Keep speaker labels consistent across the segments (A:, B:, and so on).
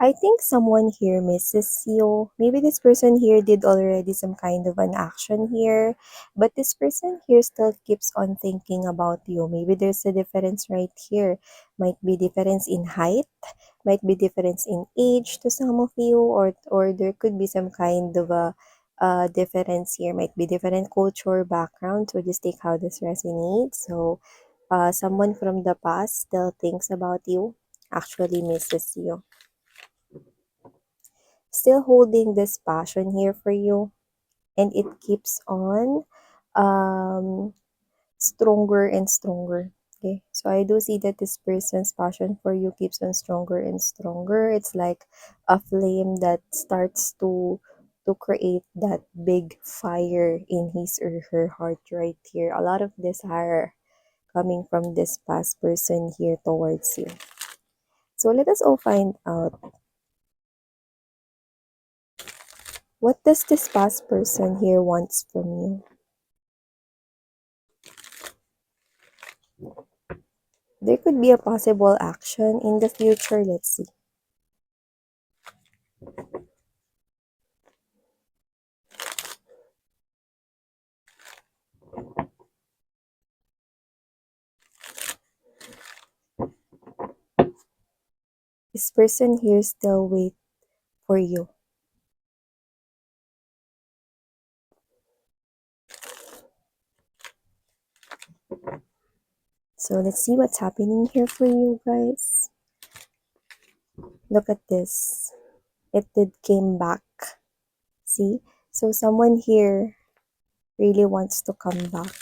A: I think someone here misses you. Maybe this person here did already some kind of an action here, but this person here still keeps on thinking about you. Maybe there's a difference right here. Might be difference in height, might be difference in age to some of you, or there could be some kind of a difference here. Might be different culture background. So just take how this resonates. So someone from the past still thinks about you, actually misses you, still holding this passion here for you, and it keeps on um stronger and stronger. Okay, so I do see that this person's passion for you keeps on stronger and stronger. It's like a flame that starts to create that big fire in his or her heart right here. A lot of desire coming from this past person here towards you. So let us all find out, what does this past person here wants from you? There could be a possible action in the future. Let's see. This person here still wait for you. So let's see what's happening here for you guys. Look at this. It did came back. See? So someone here really wants to come back.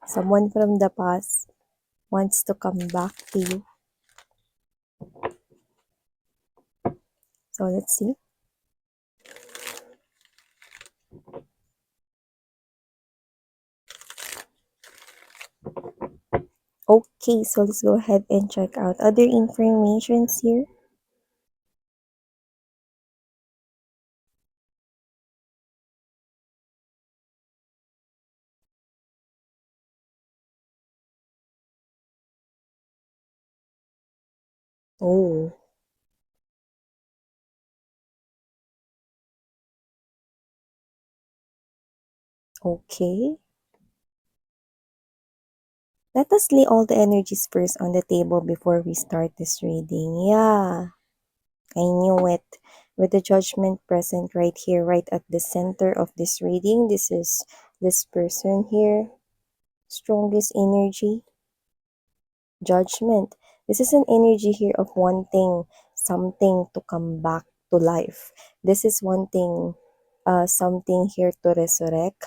A: Someone from the past wants to come back to you. So let's see. Okay, so let's go ahead and check out other informations here. Oh, okay. Let us lay all the energies first on the table before we start this reading. Yeah, I knew it. With the judgment present right here, right at the center of this reading, this is this person here. Strongest energy, judgment. This is an energy here of wanting something to come back to life. This is wanting something here to resurrect.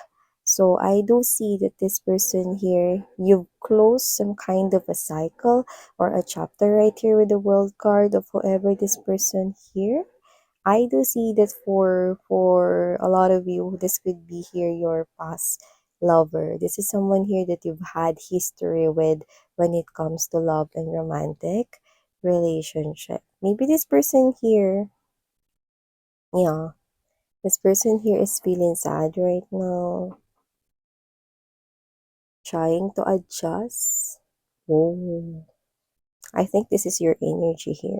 A: So I do see that this person here, you've closed some kind of a cycle or a chapter right here with the world card of whoever this person here. I do see that for a lot of you, this could be here your past lover. This is someone here that you've had history with when it comes to love and romantic relationship. Maybe this person here, yeah, this person here is feeling sad right now, trying to adjust. Oh, I think this is your energy here.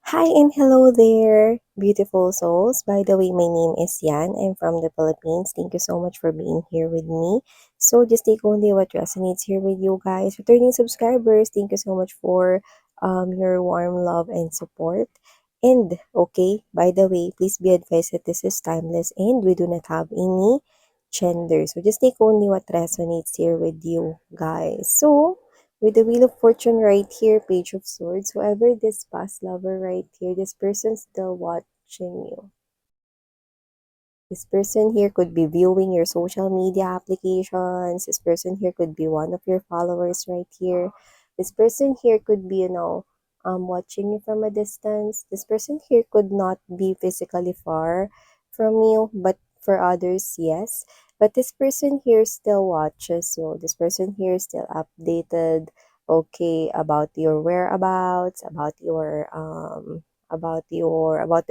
A: Hi and hello there, beautiful souls. By the way, my name is Yan. I'm from the Philippines. Thank you so much for being here with me. So just take only what resonates here with you guys. Returning subscribers, thank you so much for your warm love and support. And okay, by the way, please be advised that this is timeless and we do not have any gender. So just take only what resonates here with you guys. So with the Wheel of Fortune right here, Page of Swords, whoever this past lover right here, this person's still watching you. This person here could be viewing your social media applications. This person here could be one of your followers right here. This person here could be, watching you from a distance. This person here could not be physically far from you, but for others, yes. But this person here still watches you. This person here is still updated, okay, about your whereabouts, about the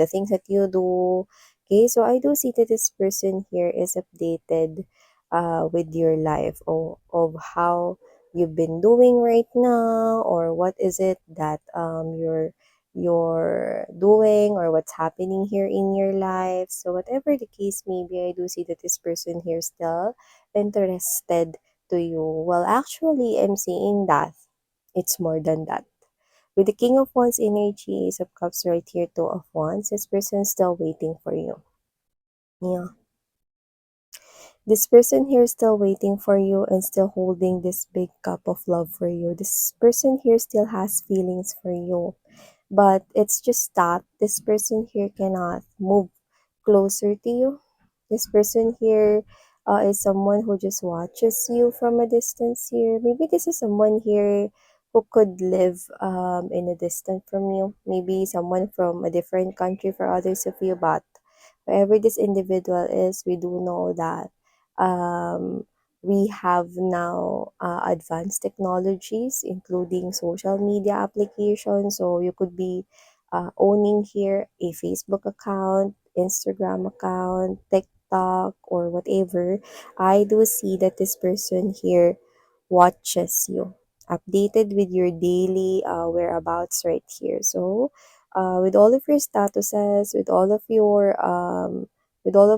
A: things that you do. Okay, so I do see that this person here is updated with your life, or of how you've been doing right now, or what is it that you're doing, or what's happening here in your life. So whatever the case may be, I do see that this person here still interested to you. Well, actually, I'm seeing that it's more than that. With the King of Wands energy, Ace of Cups right here, Two of Wands, this person is still waiting for you. Yeah. This person here is still waiting for you and still holding this big cup of love for you. This person here still has feelings for you. But it's just that this person here cannot move closer to you. This person here is someone who just watches you from a distance here. Maybe this is someone here who could live in a distance from you. Maybe someone from a different country for others of you. But whoever this individual is, we do know that um, we have now advanced technologies, including social media applications. So you could be owning here a Facebook account, Instagram account, TikTok, or whatever. I do see that this person here watches you, updated with your daily whereabouts right here. So, with all of your statuses, with all of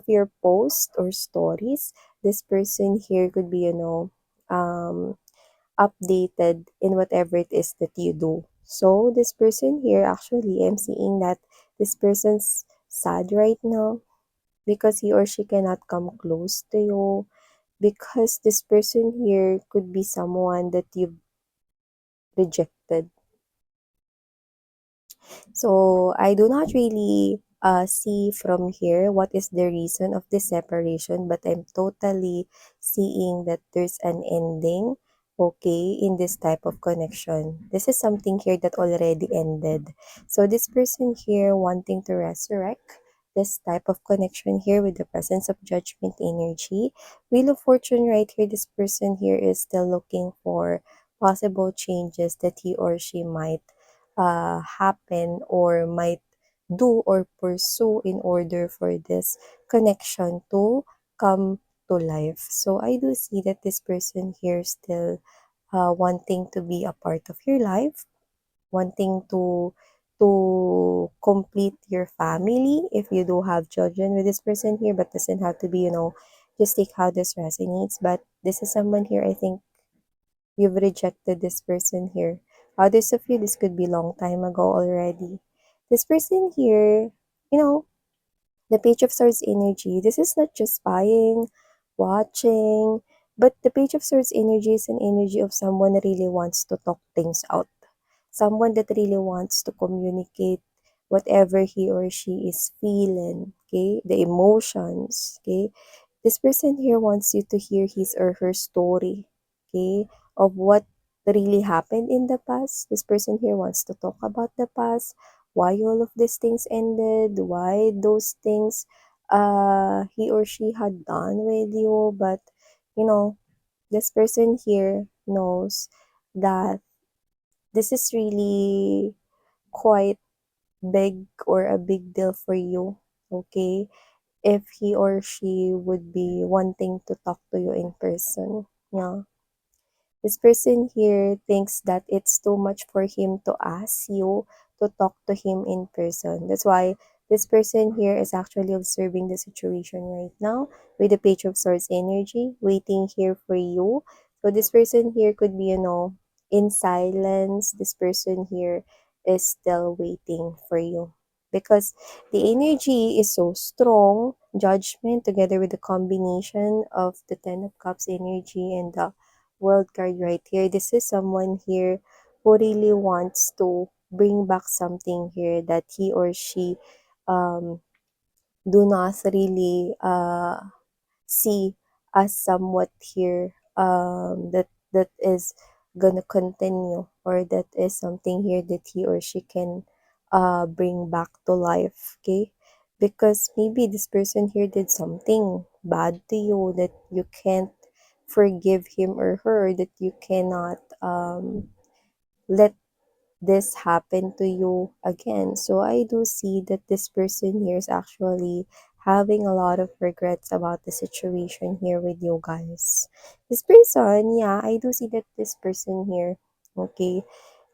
A: your posts or stories, this person here could be, um, updated in whatever it is that you do. So this person here, actually, I'm seeing that this person's sad right now because he or she cannot come close to you, because this person here could be someone that you've rejected. So I do not really see from here what is the reason of this separation, but I'm totally seeing that there's an ending, okay, in this type of connection. This is something here that already ended. So this person here wanting to resurrect this type of connection here with the presence of judgment energy. Wheel of Fortune right here, this person here is still looking for possible changes that he or she might happen or might do or pursue in order for this connection to come to life. So I do see that this person here still wanting to be a part of your life, wanting to complete your family if you do have children with this person here, but doesn't have to be, just take how this resonates. But this is someone here, I think you've rejected this person here. Others of you, this could be long time ago already. This person here, you know, the Page of Swords energy, this is not just spying, watching, but the Page of Swords energy is an energy of someone that really wants to talk things out. Someone that really wants to communicate whatever he or she is feeling, okay? The emotions, okay? This person here wants you to hear his or her story, okay, of what really happened in the past. This person here wants to talk about the past, why all of these things ended, why those things he or she had done with you. But, you know, this person here knows that this is really quite big or a big deal for you, okay? If he or she would be wanting to talk to you in person. Yeah. This person here thinks that it's too much for him to ask you to talk to him in person. That's why this person here is actually observing the situation right now with the Page of Swords energy, waiting here for you. So this person here could be, in silence. This person here is still waiting for you because the energy is so strong. Judgment together with the combination of the Ten of Cups energy and the World card right here. This is someone here who really wants to bring back something here that he or she um, do not really see as somewhat here that is gonna continue, or that is something here that he or she can bring back to life, okay? Because maybe this person here did something bad to you that you can't forgive him or her, that you cannot let this happen to you again. So I do see that this person here is actually having a lot of regrets about the situation here with you guys. This person, yeah, I do see that this person here, okay,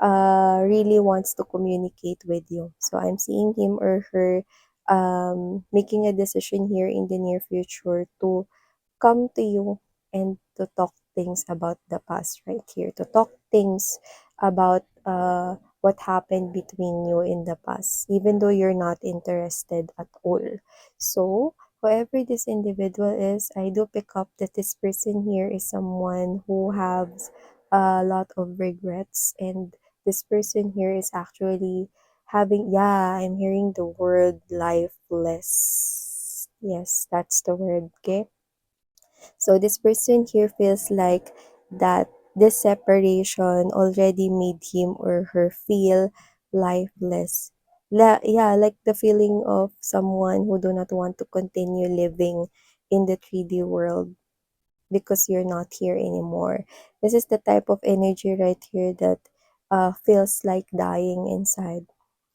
A: really wants to communicate with you. So I'm seeing him or her making a decision here in the near future to come to you and to talk things about the past right here, to talk things about what happened between you in the past, even though you're not interested at all. So, whoever this individual is, I do pick up that this person here is someone who has a lot of regrets, and this person here is actually having, yeah, I'm hearing the word lifeless. Yes, that's the word, okay? So this person here feels like that this separation already made him or her feel lifeless. Yeah, like the feeling of someone who do not want to continue living in the 3D world because you're not here anymore. This is the type of energy right here that feels like dying inside.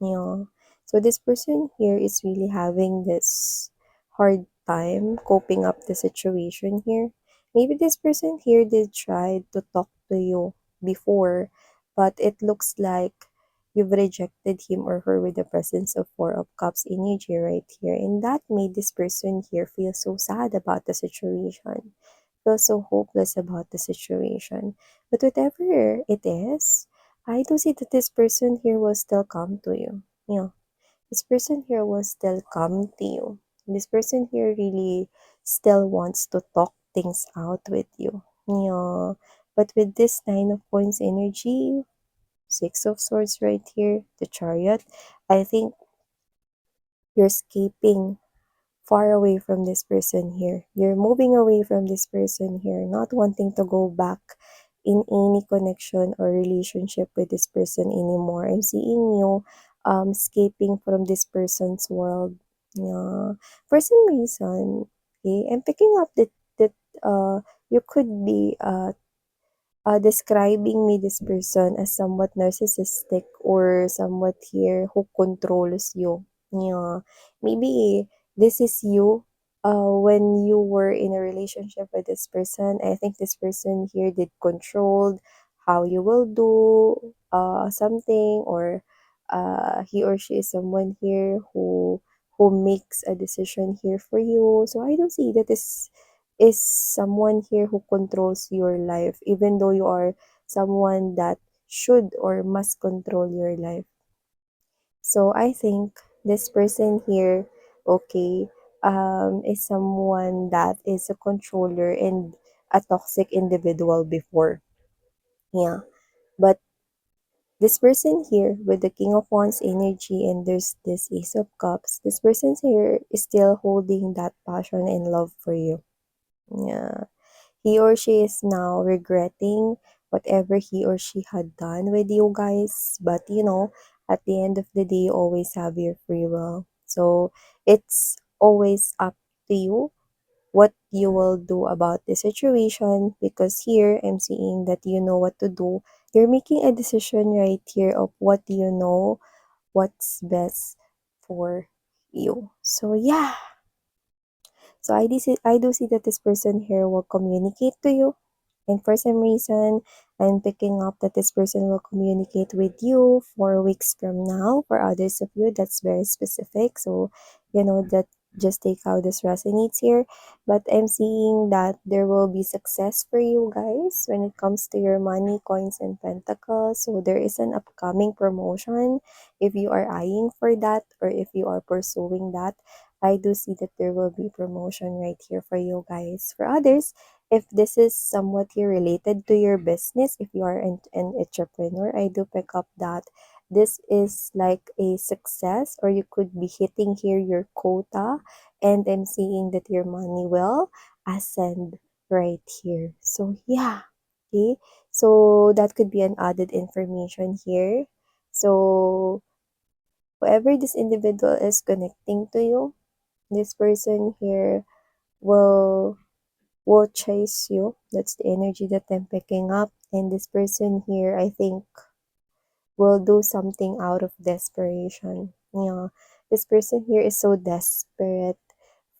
A: You know? So this person here is really having this hard time coping up the situation here. Maybe this person here did try to talk to you before, but it looks like you've rejected him or her with the presence of Four of Cups energy right here. And that made this person here feel so sad about the situation, feel so hopeless about the situation. But whatever it is, I do see that this person here will still come to you. You know, this person here will still come to you. This person here really still wants to talk things out with you. You know, but with this Nine of Coins energy, Six of Swords right here, the Chariot, I think you're escaping far away from this person here. You're moving away from this person here, not wanting to go back in any connection or relationship with this person anymore. I'm seeing you escaping from this person's world. Yeah. For some reason, okay, I'm picking up that you could be describing me this person as somewhat narcissistic or somewhat here who controls you. Yeah. Maybe this is you when you were in a relationship with this person. I think this person here did control how you will do something, or he or she is someone here who makes a decision here for you. So I don't see that this is someone here who controls your life, even though you are someone that should or must control your life. So I think this person here, okay, is someone that is a controller and a toxic individual before. Yeah. But this person here with the King of Wands energy and there's this Ace of Cups, this person here is still holding that passion and love for you. Yeah. He or she is now regretting whatever he or she had done with you guys. But at the end of the day, you always have your free will. So it's always up to you what you will do about the situation, because here I'm seeing that you know what to do. You're making a decision right here of what you know, what's best for you. So yeah. So I do see that this person here will communicate to you, and for some reason, I'm picking up that this person will communicate with you 4 weeks from now. For others of you, that's very specific. So, that just take how this resonates here. But I'm seeing that there will be success for you guys when it comes to your money, coins, and pentacles. So, there is an upcoming promotion. If you are eyeing for that, or if you are pursuing that, I do see that there will be promotion right here for you guys. For others, if this is somewhat here related to your business, if you are an entrepreneur, I do pick up that this is like a success, or you could be hitting here your quota, and I'm seeing that your money will ascend right here. So yeah, okay. So that could be an added information here. So whoever this individual is connecting to you, this person here will chase you. That's the energy that I'm picking up. And this person here, I think, will do something out of desperation. This person here is so desperate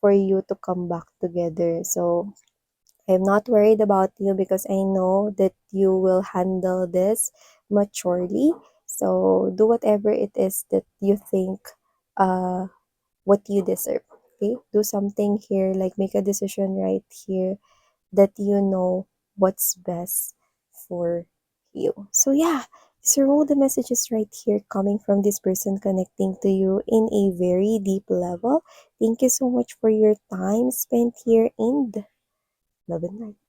A: for you to come back together. So I'm not worried about you because I know that you will handle this maturely. So do whatever it is that you think uh what you deserve. Okay? Do something here, like make a decision right here that you know what's best for you. So yeah, these are all the messages right here coming from this person connecting to you in a very deep level. Thank you so much for your time spent here, and love and light.